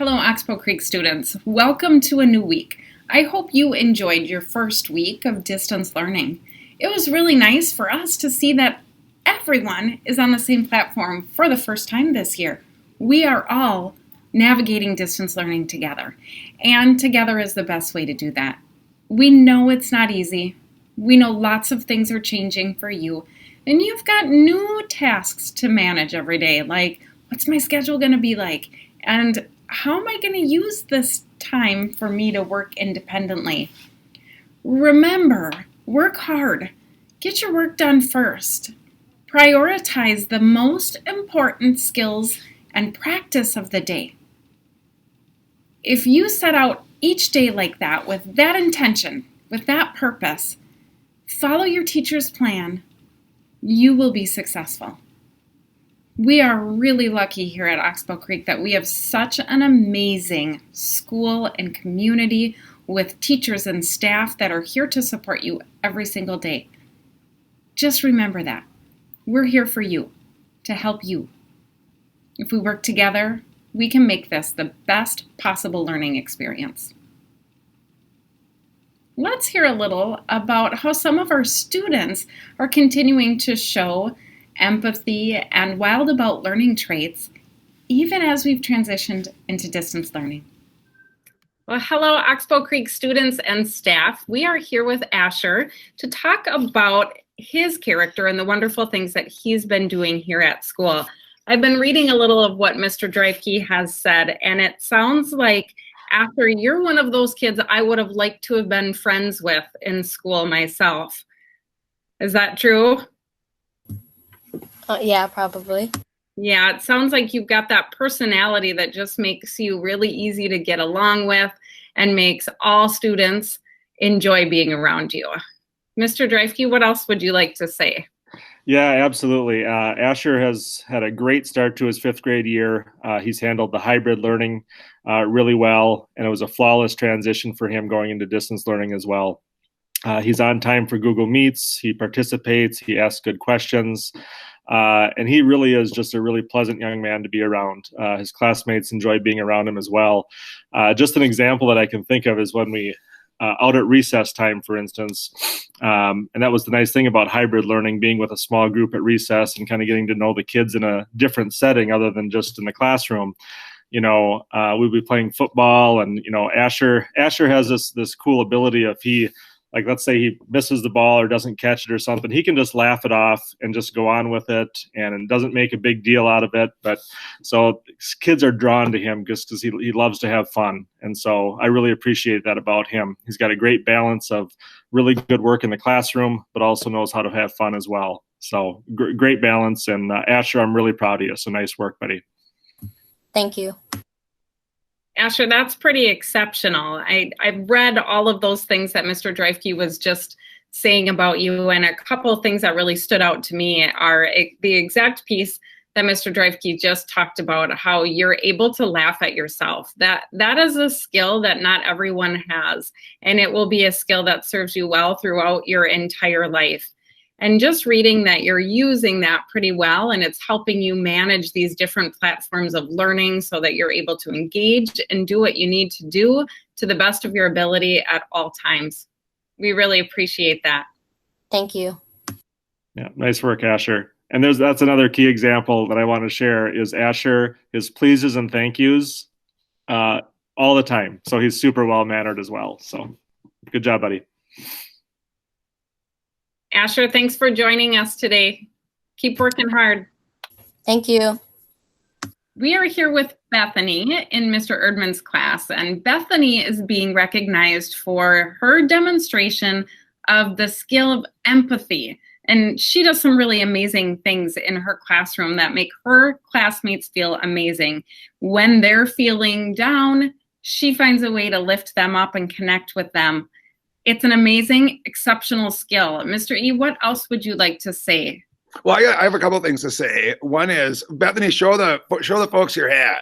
Hello, Oxbow Creek students. Welcome to a new week. I hope you enjoyed your first week of distance learning. It was really nice for us to see that everyone is on the same platform for the first time this year. We are all navigating distance learning together, and together is the best way to do that. We know it's not easy. We know lots of things are changing for you, and you've got new tasks to manage every day, like what's my schedule going to be like? And how am I going to use this time for me to work independently? Remember, work hard. Get your work done first. Prioritize the most important skills and practice of the day. If you set out each day like that, with that intention, with that purpose, follow your teacher's plan, you will be successful. We are really lucky here at Oxbow Creek that we have such an amazing school and community with teachers and staff that are here to support you every single day. Just remember that. We're here for you, to help you. If we work together, we can make this the best possible learning experience. Let's hear a little about how some of our students are continuing to show empathy and wild about learning traits, even as we've transitioned into distance learning. Well, hello, Oxbow Creek students and staff. We are here with Asher to talk about his character and the wonderful things that he's been doing here at school. I've been reading a little of what Mr. Dreifke has said, and it sounds like after you're one of those kids I would have liked to have been friends with in school myself. Is that true? Yeah, probably. Yeah, it sounds like you've got that personality that just makes you really easy to get along with and makes all students enjoy being around you. Mr. Dreifke, what else would you like to say? Yeah, absolutely. Asher has had a great start to his fifth grade year. He's handled the hybrid learning really well, and it was a flawless transition for him going into distance learning as well. He's on time for Google Meets. He participates. He asks good questions. And he really is just a really pleasant young man to be around. His classmates enjoy being around him as well. Just an example that I can think of is when we out at recess time, for instance. And that was the nice thing about hybrid learning, being with a small group at recess and kind of getting to know the kids in a different setting other than just in the classroom. We'd be playing football, and Asher has this cool ability. If he, like, let's say he misses the ball or doesn't catch it or something, he can just laugh it off and just go on with it and doesn't make a big deal out of it. But so kids are drawn to him just because he loves to have fun. And so I really appreciate that about him. He's got a great balance of really good work in the classroom, but also knows how to have fun as well. So great balance. And Asher, I'm really proud of you. So nice work, buddy. Thank you. Asher, that's pretty exceptional. I've read all of those things that Mr. Dreifke was just saying about you, and a couple of things that really stood out to me are the exact piece that Mr. Dreifke just talked about, how you're able to laugh at yourself. That is a skill that not everyone has, and it will be a skill that serves you well throughout your entire life. And just reading that you're using that pretty well, and it's helping you manage these different platforms of learning so that you're able to engage and do what you need to do to the best of your ability at all times. We really appreciate that. Thank you. Yeah, nice work, Asher. And that's another key example that I want to share is Asher, his pleases and thank yous all the time. So he's super well-mannered as well. So good job, buddy. Asher, thanks for joining us today. Keep working hard. Thank you. We are here with Bethany in Mr. Erdman's class, and Bethany is being recognized for her demonstration of the skill of empathy. And she does some really amazing things in her classroom that make her classmates feel amazing. When they're feeling down, she finds a way to lift them up and connect with them. It's an amazing, exceptional skill. Mr. E, what else would you like to say? Well, I have a couple of things to say. One is, Bethany, show the folks your hat.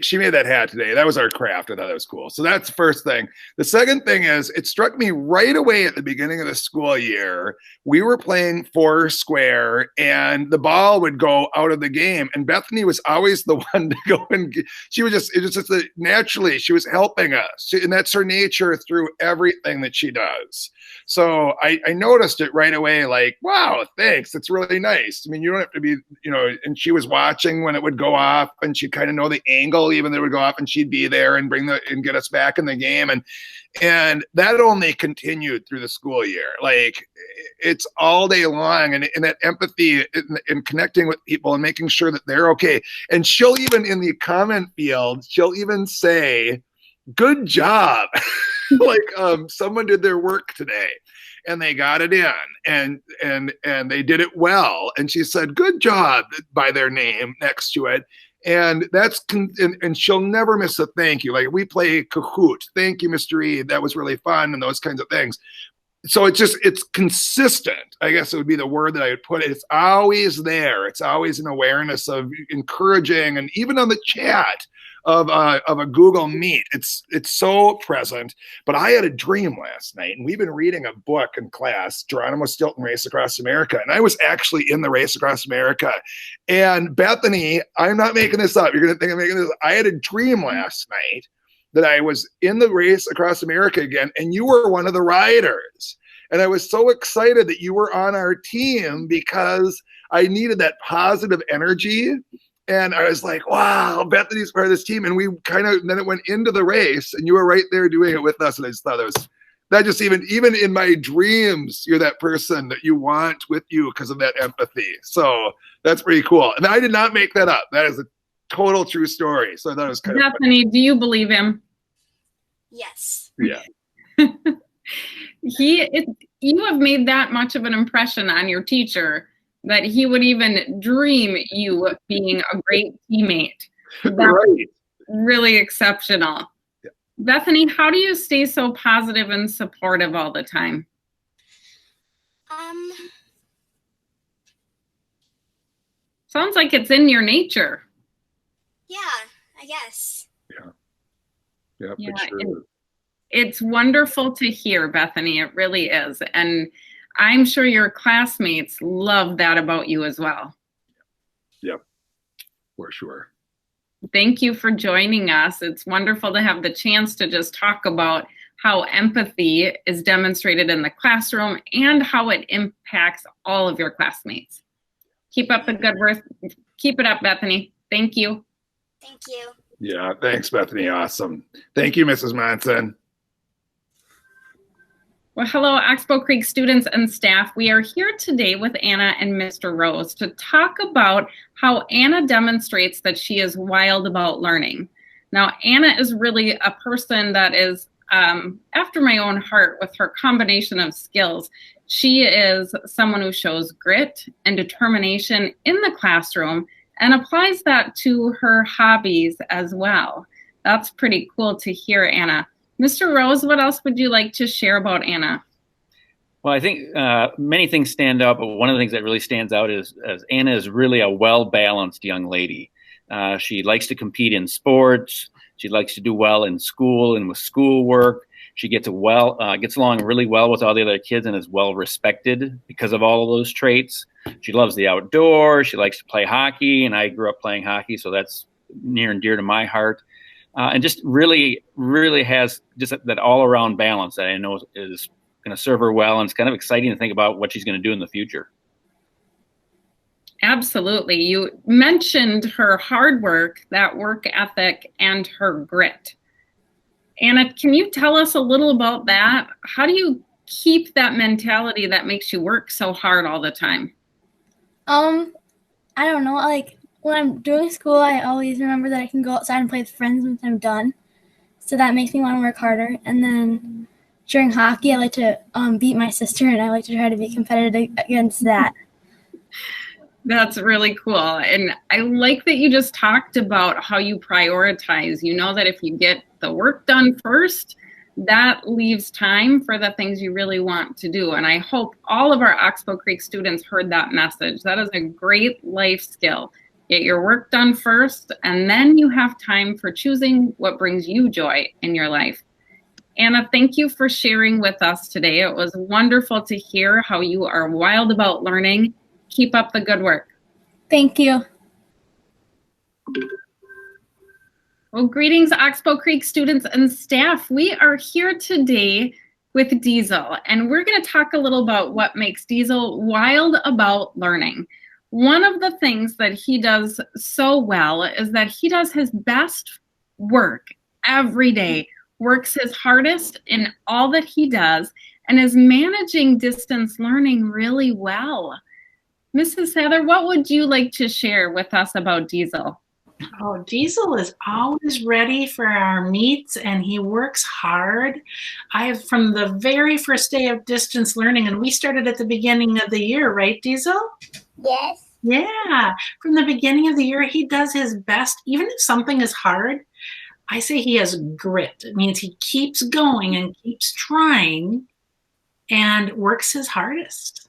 she made that hat today. That was our craft. I thought that was cool. So that's the first thing. The second thing is, it struck me right away at the beginning of the school year, we were playing four square and the ball would go out of the game. And Bethany was always the one to go and she was just, it was just naturally, she was helping us. And that's her nature through everything that she does. So I noticed it right away, like, wow, thanks. That's really nice. I mean, you don't have to be, and she was watching when it would go off and she'd kind of know the angle, even though it would go off, and she'd be there and and get us back in the game. And that only continued through the school year. Like, it's all day long. And that empathy and connecting with people and making sure that they're okay. And she'll even, in the comment field, she'll even say, good job. Like, someone did their work today and they got it in and they did it well. And she said, good job, by their name next to it. And and she'll never miss a thank you. Like, we play Kahoot. Thank you, Mr. Reed. That was really fun, and those kinds of things. So it's consistent. I guess it would be the word that I would put it. It's always there. It's always an awareness of encouraging, and even on the chat of a Google Meet, it's so present. But I had a dream last night, and we've been reading a book in class, Geronimo Stilton Race Across America, and I was actually in the Race Across America. And Bethany, I'm not making this up. You're gonna think I'm making this up. I had a dream last night that I was in the Race Across America again, and you were one of the riders. And I was so excited that you were on our team because I needed that positive energy. And I was like, wow, Bethany's part of this team. And we then it went into the race and you were right there doing it with us. And I just thought even in my dreams, you're that person that you want with you because of that empathy. So that's pretty cool. And I did not make that up. That is a total true story. So I thought it was kind of Bethany, do you believe him? Yes. Yeah. You have made that much of an impression on your teacher that he would even dream you being a great teammate. That's right. Really exceptional. Yeah. Bethany, how do you stay so positive and supportive all the time? Sounds like it's in your nature. Yeah, I guess. Yeah, Yeah, for sure. It's wonderful to hear, Bethany. It really is. And I'm sure your classmates love that about you as well. Yep, for sure. Thank you for joining us. It's wonderful to have the chance to just talk about how empathy is demonstrated in the classroom and how it impacts all of your classmates. Keep up the good work. Keep it up, Bethany. Thank you. Thank you. Yeah, thanks, Bethany. Awesome. Thank you, Mrs. Monson. Well, hello, Oxbow Creek students and staff. We are here today with Anna and Mr. Rose to talk about how Anna demonstrates that she is wild about learning. Now, Anna is really a person that is after my own heart with her combination of skills. She is someone who shows grit and determination in the classroom and applies that to her hobbies as well. That's pretty cool to hear, Anna. Mr. Rose, what else would you like to share about Anna? Well, I think many things stand out, but one of the things that really stands out is Anna is really a well-balanced young lady. She likes to compete in sports. She likes to do well in school and with schoolwork. She gets along really well with all the other kids and is well respected because of all of those traits. She loves the outdoors. She likes to play hockey, and I grew up playing hockey, so that's near and dear to my heart. And just really has just that all-around balance that I know is going to serve her well, and it's kind of exciting to think about what she's going to do in the future. Absolutely. You mentioned her hard work, that work ethic, and her grit. Anna, can you tell us a little about that? How do you keep that mentality that makes you work so hard all the time? I don't know. Like, when I'm doing school, I always remember that I can go outside and play with friends once I'm done. So that makes me want to work harder. And then during hockey, I like to beat my sister, and I like to try to be competitive against that. That's really cool. And I like that you just talked about how you prioritize. You know that if you get the work done first, that leaves time for the things you really want to do. And I hope all of our Oxbow Creek students heard that message. That is a great life skill. Get your work done first, and then you have time for choosing what brings you joy in your life. Anna, thank you for sharing with us today. It was wonderful to hear how you are wild about learning. Keep up the good work. Thank you. Well, greetings, Oxbow Creek students and staff. We are here today with Diesel, and we're going to talk a little about what makes Diesel wild about learning. One of the things that he does so well is that he does his best work every day, works his hardest in all that he does, and is managing distance learning really well. Mrs. Heather, what would you like to share with us about Diesel? Oh, Diesel is always ready for our meets, and he works hard. From the very first day of distance learning, and we started at the beginning of the year, right, Diesel? Yes. Yeah, from the beginning of the year, he does his best. Even if something is hard, I say he has grit. It means he keeps going and keeps trying and works his hardest.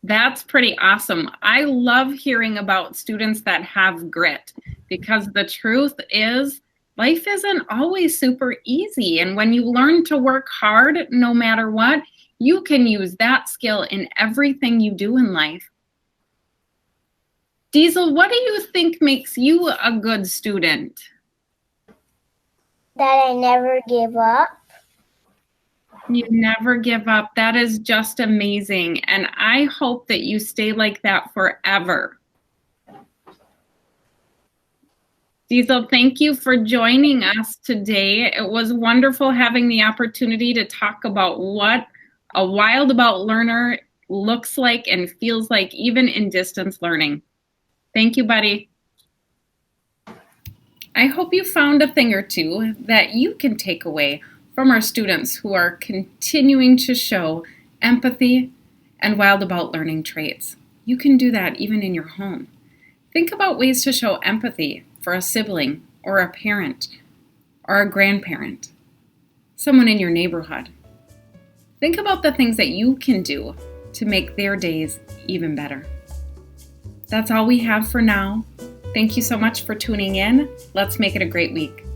That's pretty awesome. I love hearing about students that have grit, because the truth is life isn't always super easy. And when you learn to work hard, no matter what, you can use that skill in everything you do in life. Diesel, what do you think makes you a good student? That I never give up. You never give up. That is just amazing. And I hope that you stay like that forever. Diesel, thank you for joining us today. It was wonderful having the opportunity to talk about what a wild about learner looks like and feels like, even in distance learning. Thank you, buddy. I hope you found a thing or two that you can take away from our students who are continuing to show empathy and wild about learning traits. You can do that even in your home. Think about ways to show empathy for a sibling or a parent or a grandparent, someone in your neighborhood. Think about the things that you can do to make their days even better. That's all we have for now. Thank you so much for tuning in. Let's make it a great week.